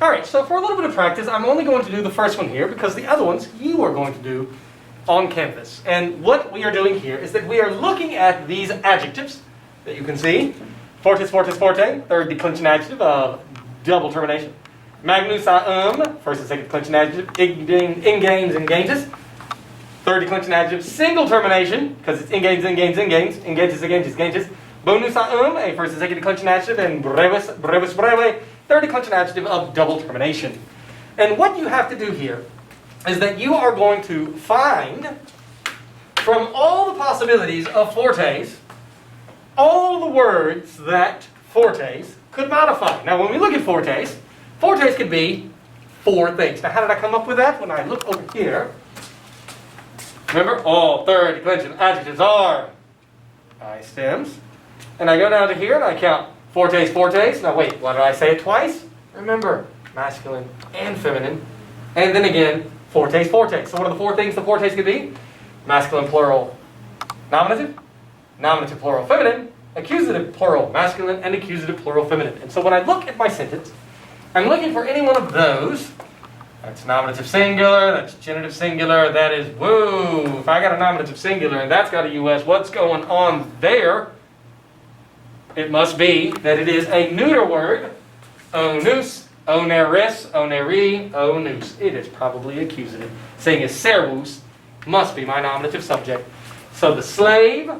All right, so for a little bit of practice, I'm only going to do the first one here because the other ones you are going to do on Canvas. And what we are doing here is that we are looking at these adjectives that you can see. Fortis, fortis, forte, third declension adjective of double termination. Magnus, first and second declension adjective, engains, engages. Third declension adjective, single termination, because it's engages, engages, engages. Bonus, a first and second declension adjective, and brevis, breve, third declension adjective of double termination. And what you have to do here is that you are going to find, from all the possibilities of fortes, all the words that fortes could modify. Now, when we look at fortes, fortes could be four things. Now, how did I come up with that? When I look over here, remember, all third declension adjectives are I stems. And I go down to here and I count fortes, fortes. Now, wait, why did I say it twice? Remember, masculine and feminine. And then again, fortes, fortes. So what are the four things the fortes could be? Masculine, plural, nominative. Nominative, plural, feminine. Accusative, plural, masculine. And accusative, plural, feminine. And so when I look at my sentence, I'm looking for any one of those. That's nominative singular, that's genitive singular, that is, whoa, if I got a nominative singular and that's got a US, what's going on there? It must be that it is a neuter word. Onus, oneris, oneri, onus. It is probably accusative. Saying is servus must be my nominative subject. So the slave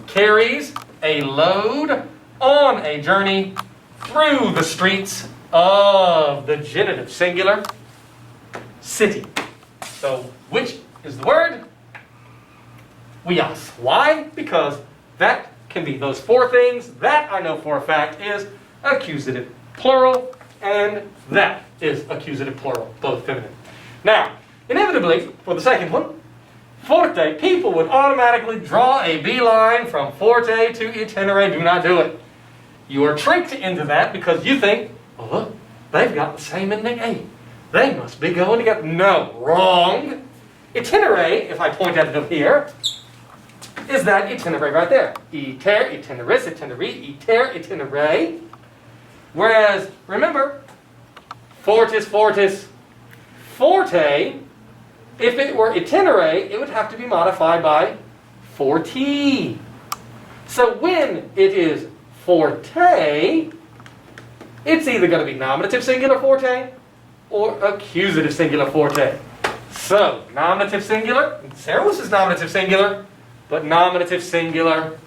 carries a load on a journey through the streets of the genitive singular city. So which is the word? Weos. Why? Because that can be those four things. That I know for a fact is accusative plural, and that is accusative plural, both feminine. Now, inevitably, for the second one, forte, people would automatically draw a beeline from forte to itinere. Do not do it. You are tricked into that because you think, oh, look, they've got the same ending A. They must be going together. No, wrong. Itinere, if I point at it up here, is that itinere right there. Iter, itineris, itinere, iter, itinere. Whereas, remember, fortis, fortis, forte, if it were itinere, it would have to be modified by forti. So when it is forte, it's either going to be nominative singular forte or accusative singular forte. So, nominative singular, servus is nominative singular, but nominative singular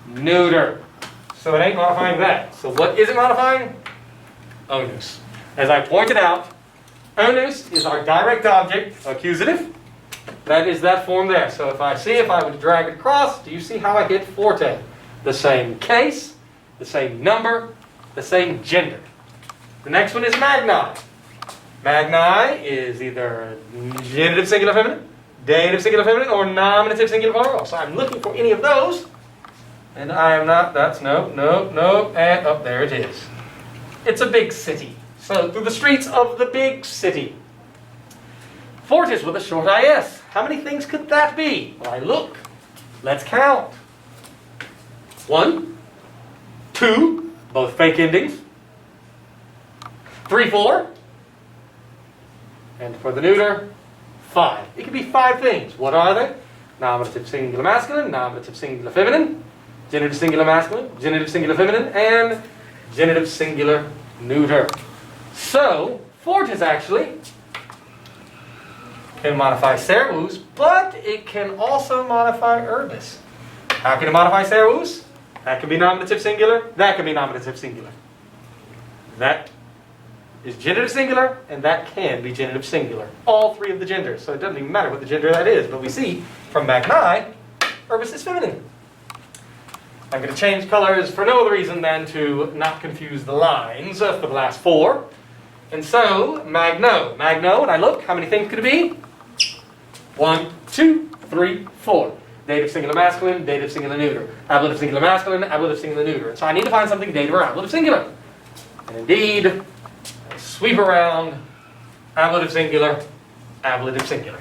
neuter. So it ain't modifying that. So what is it modifying? Onus. As I pointed out, onus is our direct object, accusative. That is that form there. So if I would drag it across, do you see how I get forte? The same case, the same number, the same gender. The next one is magni. Magni is either genitive singular feminine, dative singular feminine, or nominative singular plural. So I'm looking for any of those. And I am not, that's no, and up there it is. It's a big city. So through the streets of the big city. Fortis with a short is. How many things could that be? Well, I look. Let's count. 1, 2, both fake endings. 3, 4. And for the neuter, 5. It could be 5 things. What are they? Nominative singular masculine, nominative singular feminine, genitive singular masculine, genitive singular feminine, and genitive singular neuter. So, fortis actually can modify servus, but it can also modify urbis. How can it modify servus? That can be nominative singular, that can be nominative singular. That is genitive singular, and that can be genitive singular. All 3 of the genders. So it doesn't even matter what the gender that is, but we see from magni, urbis is feminine. I'm going to change colors for no other reason than to not confuse the lines for the last 4. And so, magno. Magno, and I look, how many things could it be? 1, 2, 3, 4. Dative singular masculine, dative singular neuter. Ablative singular masculine, ablative singular neuter. And so I need to find something dative or ablative singular. And indeed, I sweep around ablative singular, ablative singular.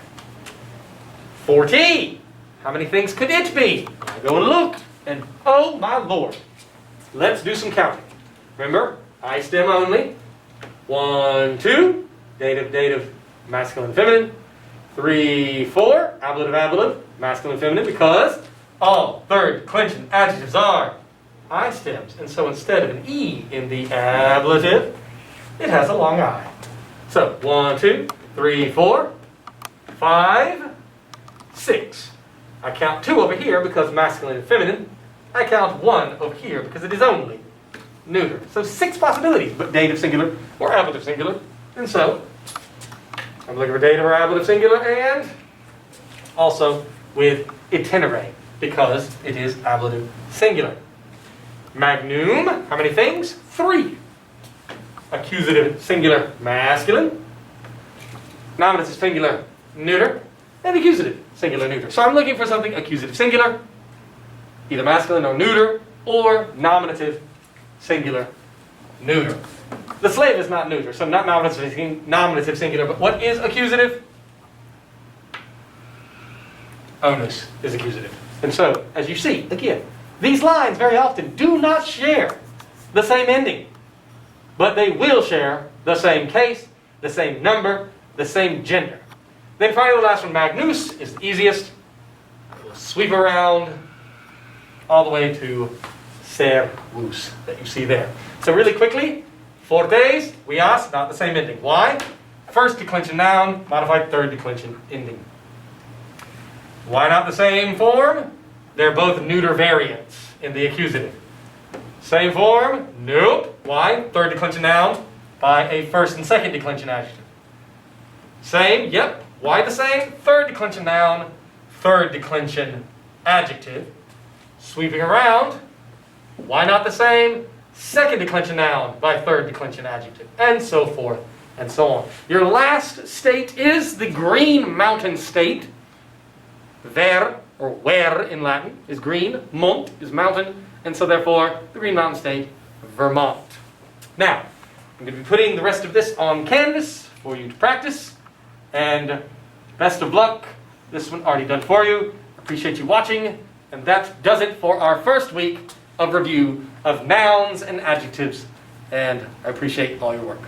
40. How many things could it be? I go and look, and oh my lord. Let's do some counting. Remember, I stem only. 1, 2, dative, dative, masculine, feminine. 3, 4, ablative, ablative, masculine, feminine, because all third declension adjectives are I stems. And so instead of an E in the ablative, it has a long I. So 1, 2, 3, 4, 5, 6. I count 2 over here because masculine and feminine. I count 1 over here because it is only neuter. So 6 possibilities, but dative singular or ablative singular. And so I'm looking for dative or ablative singular, and also with itinerary because it is ablative singular. Magnum, how many things? 3. Accusative singular masculine. Nominative singular neuter. And accusative singular neuter. So I'm looking for something accusative singular, either masculine or neuter, or nominative singular neuter. The slave is not neuter, so not nominative singular, but what is accusative? Onus is accusative. And so, as you see, again, these lines very often do not share the same ending, but they will share the same case, the same number, the same gender. Then finally, the last one, magnus, is the easiest. We'll sweep around all the way to servus that you see there. So really quickly, fortes, vias, not the same ending. Why? First declension noun, modified third declension ending. Why not the same form? They're both neuter variants in the accusative. Same form? Nope. Why? Third declension noun by a first and second declension adjective. Same? Yep. Why the same? Third declension noun, third declension adjective. Sweeping around. Why not the same? Second declension noun by third declension adjective. And so forth and so on. Your last state is the Green Mountain state. Ver, or where in Latin, is green. Mont is mountain. And so therefore, the Green Mountain state, Vermont. Now, I'm going to be putting the rest of this on canvas for you to practice. And best of luck. This one already done for you. Appreciate you watching. And that does it for our first week of review of nouns and adjectives. And I appreciate all your work.